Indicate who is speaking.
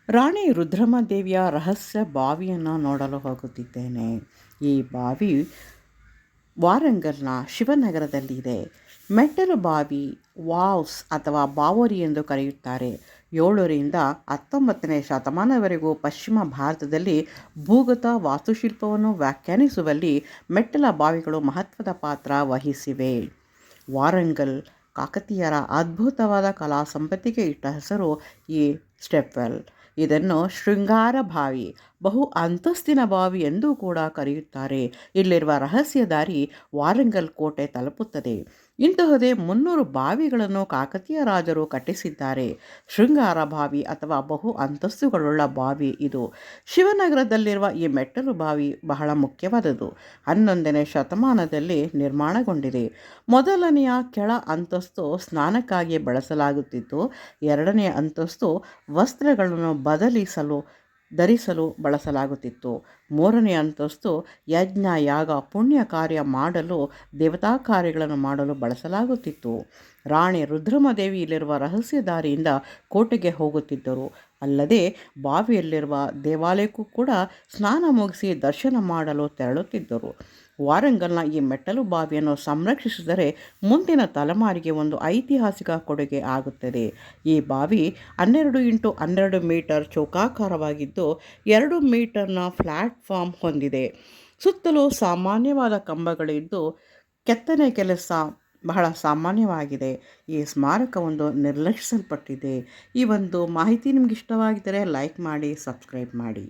Speaker 1: ರಾಣಿ ರುದ್ರಮದೇವಿಯ ರಹಸ್ಯ ಬಾವಿಯನ್ನು ನೋಡಲು ಹೋಗುತ್ತಿದ್ದೇನೆ. ಈ ಬಾವಿ ವಾರಂಗಲ್ನ ಶಿವನಗರದಲ್ಲಿದೆ. ಮೆಟ್ಟಲು ಬಾವಿ, ವಾವ್ಸ್ ಅಥವಾ ಬಾವೋರಿ ಎಂದು ಕರೆಯುತ್ತಾರೆ. 7ರಿಂದ 19ನೇ ಶತಮಾನದವರೆಗೂ ಪಶ್ಚಿಮ ಭಾರತದಲ್ಲಿ ಭೂಗತ ವಾಸ್ತುಶಿಲ್ಪವನ್ನು ವ್ಯಾಖ್ಯಾನಿಸುವಲ್ಲಿ ಮೆಟ್ಟಲ ಬಾವಿಗಳು ಮಹತ್ವದ ಪಾತ್ರ ವಹಿಸಿವೆ. ವಾರಂಗಲ್ ಕಾಕತೀಯರ ಅದ್ಭುತವಾದ ಕಲಾ ಸಂಪತ್ತಿಗೆ ಇಟ್ಟ ಹೆಸರು ಈ ಸ್ಟೆಪ್ವೆಲ್. ಇದನ್ನು ಶೃಂಗಾರ ಬಾವಿ, ಬಹು ಅಂತಸ್ತಿನ ಬಾವಿ ಎಂದೂ ಕೂಡ ಕರೆಯುತ್ತಾರೆ. ಇಲ್ಲಿರುವ ರಹಸ್ಯ ದಾರಿ ವಾರಂಗಲ್ ಕೋಟೆ ತಲುಪುತ್ತದೆ. ಇಂತಹದೇ 300 ಬಾವಿಗಳನ್ನು ಕಾಕತೀಯ ರಾಜರು ಕಟ್ಟಿಸಿದ್ದಾರೆ. ಶೃಂಗಾರ ಬಾವಿ ಅಥವಾ ಬಹು ಅಂತಸ್ತುಗಳುಳ್ಳ ಬಾವಿ ಇದು. ಶಿವನಗರದಲ್ಲಿರುವ ಈ ಮೆಟ್ಟಲು ಬಾವಿ ಬಹಳ ಮುಖ್ಯವಾದದ್ದು. 11ನೇ ಶತಮಾನದಲ್ಲಿ ನಿರ್ಮಾಣಗೊಂಡಿದೆ. ಮೊದಲನೆಯ ಕೆಳ ಅಂತಸ್ತು ಸ್ನಾನಕ್ಕಾಗಿ ಬಳಸಲಾಗುತ್ತಿತ್ತು. 2ನೇ ಅಂತಸ್ತು ವಸ್ತ್ರಗಳನ್ನು ಧರಿಸಲು ಬಳಸಲಾಗುತ್ತಿತ್ತು. 3ನೇ ಅಂತಸ್ತು ಯಜ್ಞ, ಯಾಗ, ಪುಣ್ಯ ಕಾರ್ಯ ಮಾಡಲು, ದೇವತಾ ಕಾರ್ಯಗಳನ್ನು ಮಾಡಲು ಬಳಸಲಾಗುತ್ತಿತ್ತು. ರಾಣಿ ರುದ್ರಮದೇವಿ ಇಲ್ಲಿರುವ ರಹಸ್ಯ ದಾರಿಯಿಂದ ಕೋಟೆಗೆ ಹೋಗುತ್ತಿದ್ದರು. ಅಲ್ಲದೆ ಬಾವಿಯಲ್ಲಿರುವ ದೇವಾಲಯಕ್ಕೂ ಕೂಡ ಸ್ನಾನ ಮುಗಿಸಿ ದರ್ಶನ ಮಾಡಲು ತೆರಳುತ್ತಿದ್ದರು. ವಾರಂಗಲ್ನ ಈ ಮೆಟ್ಟಲು ಬಾವಿಯನ್ನು ಸಂರಕ್ಷಿಸಿದರೆ ಮುಂದಿನ ತಲೆಮಾರಿಗೆ ಒಂದು ಐತಿಹಾಸಿಕ ಕೊಡುಗೆ ಆಗುತ್ತದೆ. ಈ ಬಾವಿ 12x12 ಮೀಟರ್ ಚೌಕಾಕಾರವಾಗಿದ್ದು 2 ಮೀಟರ್ನ ಪ್ಲಾಟ್ಫಾರ್ಮ್ ಹೊಂದಿದೆ. ಸುತ್ತಲೂ ಸಾಮಾನ್ಯವಾದ ಕಂಬಗಳಿದ್ದು ಕೆತ್ತನೆ ಕೆಲಸ ಬಹಳ ಸಾಮಾನ್ಯವಾಗಿದೆ. ಈ ಸ್ಮಾರಕವೊಂದು ನಿರ್ಲಕ್ಷಿಸಲ್ಪಟ್ಟಿದೆ. ಈ ಒಂದು ಮಾಹಿತಿ ನಿಮ್ಗೆ ಇಷ್ಟವಾಗಿದ್ದರೆ ಲೈಕ್ ಮಾಡಿ, ಸಬ್ಸ್ಕ್ರೈಬ್ ಮಾಡಿ.